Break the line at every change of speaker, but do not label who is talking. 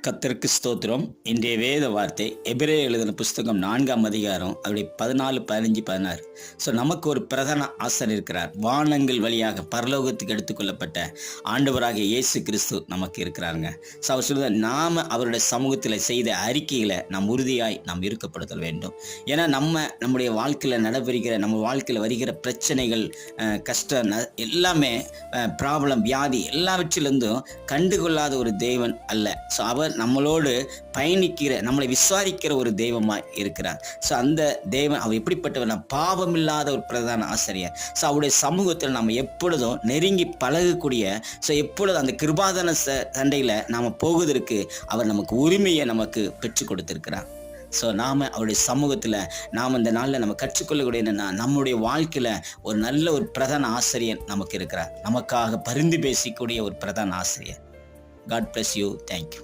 கர்த்தருக்கு ஸ்தோத்திரம். இன்றைய வேத வார்த்தை எபிரேயர் எழுதின புஸ்தகம் 4ஆம் அதிகாரம் அப்படி 14, 15, 16. நமக்கு ஒரு பிரதான ஆசாரியர் இருக்கிறார். வானங்கள் வழியாக பரலோகத்துக்கு எடுத்துக்கொள்ளப்பட்ட ஆண்டவராகிய இயேசு கிறிஸ்து நமக்கு இருக்கிறாருங்க. அவர் சொல்லுவார், நாம் அவருடைய சமூகத்தில் செய்த அறிக்கைகளை நாம் உறுதியாய் நாம் இருக்கப்படுத்தல் வேண்டும். ஏன்னா நம்முடைய வாழ்க்கையில் நடைபெறுகிற நம்ம வாழ்க்கையில் வருகிற பிரச்சனைகள், கஷ்டம் எல்லாமே, ப்ராப்ளம், வியாதி எல்லாவற்றிலிருந்தும் கண்டுகொள்ளாத ஒரு தேவன் அல்ல. அவர் நம்மளோடு பயணிக்கிற, நம்மளை விசுவாரிக்கிற ஒரு தெய்வமாய் இருக்கிறார். அந்த தேவன் அவர் எப்படிப்பட்டவர்? பாவம் இல்லாத ஒரு பிரதான ஆசிரியர். அவருடைய சமூகத்தில் நாம் எப்பொழுதும் நெருங்கி பழகக்கூடிய, எப்பொழுதும் அந்த கிருபாதான சண்டையில் நாம் போவதற்கு அவர் நமக்கு உரிமையை நமக்கு பெற்றுக் கொடுத்திருக்கிறார். நாம் அவருடைய சமூகத்தில் நாம் இந்த நாளில் நம்ம கற்றுக்கொள்ளக்கூடிய என்னென்னா, நம்முடைய வாழ்க்கையில் ஒரு நல்ல ஒரு பிரதான ஆசிரியர் நமக்கு இருக்கிறார். நமக்காக பரிந்து பேசக்கூடிய ஒரு பிரதான ஆசிரியர். God bless you. Thank you.